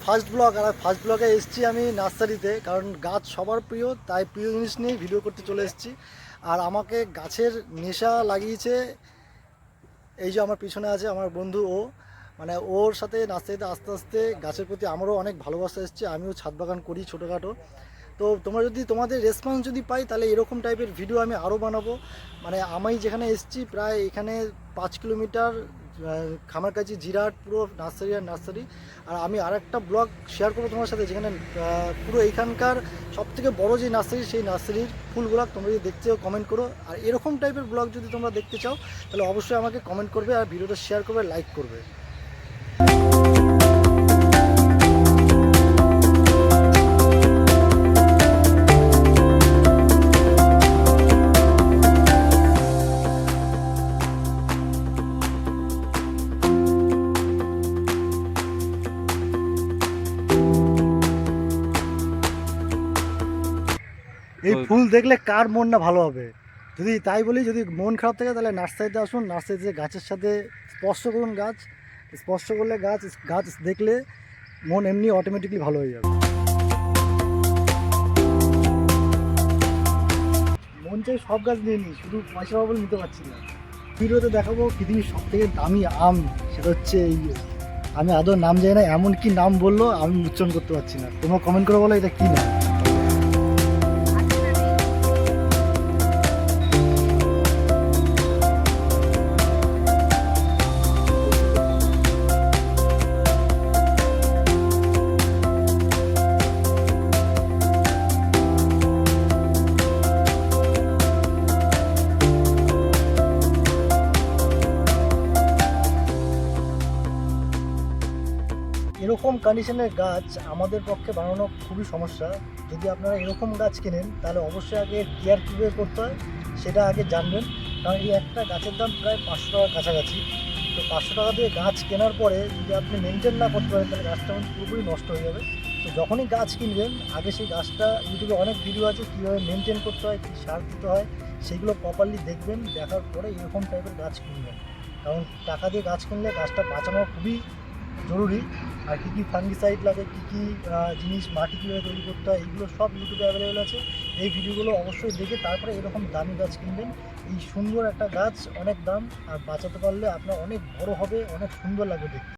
First blog, আর first ব্লগে এসেছি আমি নার্সারিতে, কারণ গাছ সবার প্রিয়, তাই প্রিয় জিনিস নিয়ে ভিডিও করতে চলে এসেছি। আর আমাকে গাছের নেশা লাগিয়েছে এই যে আমার পিছনে আছে আমার বন্ধু, ও মানে ওর সাথে নার্সারিতে আস্তে আস্তে গাছের প্রতি আমারও অনেক ভালোবাসা এসেছে। আমিও ছাদ বাগান করি ছোটোখাটো। তো তোমরা যদি তোমাদের রেসপন্স যদি পাই তাহলে এরকম টাইপের ভিডিও আমি আরও বানাবো। মানে আমি যেখানে এসেছি প্রায় এখানে 5 কিলোমিটার খামারকাছি জিরাট পুরো নার্সারি আর নার্সারি। আর আমি আরেকটা ব্লগ শেয়ার করবো তোমার সাথে, যেখানে পুরো এখানকার সবথেকে বড় যে নার্সারি, সেই নার্সারির ফুলগুলো তোমরা যদি দেখতে চাও কমেন্ট করো। আর এরকম টাইপের ব্লগ যদি তোমরা দেখতে চাও তাহলে অবশ্যই আমাকে কমেন্ট করবে, আর ভিডিওটা শেয়ার করবে, লাইক করবে। এই ফুল দেখলে কার মন না ভালো হবে। যদি তাই বলি, যদি মন খারাপ থাকে তাহলে নার্সারিতে আসুন, নার্সারিতে গাছের সাথে স্পর্শ করুন। গাছ স্পর্শ করলে গাছ গাছ দেখলে মন এমনি অটোমেটিকলি ভালো হয়ে যাবে। মন চাই সব গাছ নিয়ে নিই, শুধু পয়সা পাবো নিতে পারছি না। ভিডিওতে দেখাবো পৃথিবীর সব থেকে দামি আম, সেটা হচ্ছে এই। আমি আদৌ নাম জানি না, এমন কি নাম বললো আমি উচ্চারণ করতে পারছি না। তোমরা কমেন্ট করে বলো এটা কী নাম। এরকম কন্ডিশনের গাছ আমাদের পক্ষে বানানো খুবই সমস্যা। যদি আপনারা এরকম গাছ কেনেন তাহলে অবশ্যই আগে কেয়ার কীভাবে করতে হয় সেটা আগে জানবেন। কারণ এই একটা গাছের দাম প্রায় 500 টাকার কাছাকাছি। তো 500 টাকা দিয়ে গাছ কেনার পরে যদি আপনি মেনটেন না করতে পারেন তাহলে গাছটা পুরোপুরি নষ্ট হয়ে যাবে। তো যখনই গাছ কিনবেন আগে সেই গাছটা, ইউটিউবে অনেক ভিডিও আছে কীভাবে মেনটেন করতে হয়, কী সার দিতে হয়, সেগুলো প্রপারলি দেখবেন। দেখার পরে এরকম টাইপের গাছ কিনবেন। কারণ টাকা দিয়ে গাছ কিনলে গাছটা বাঁচানো খুবই জরুরি। আর কী কী ফাঙ্গিসাইড লাগে, কী কী জিনিস, মাটি কীভাবে তৈরি করতে হয়, এইগুলো সব ইউটিউবে অ্যাভেলেবেল আছে। এই ভিডিওগুলো অবশ্যই দেখে তারপরে এরকম দামি গাছ কিনবেন। এই সুন্দর একটা গাছ অনেক দাম, আর বাঁচাতে পারলে আপনার অনেক বড় হবে, অনেক সুন্দর লাগবে দেখতে।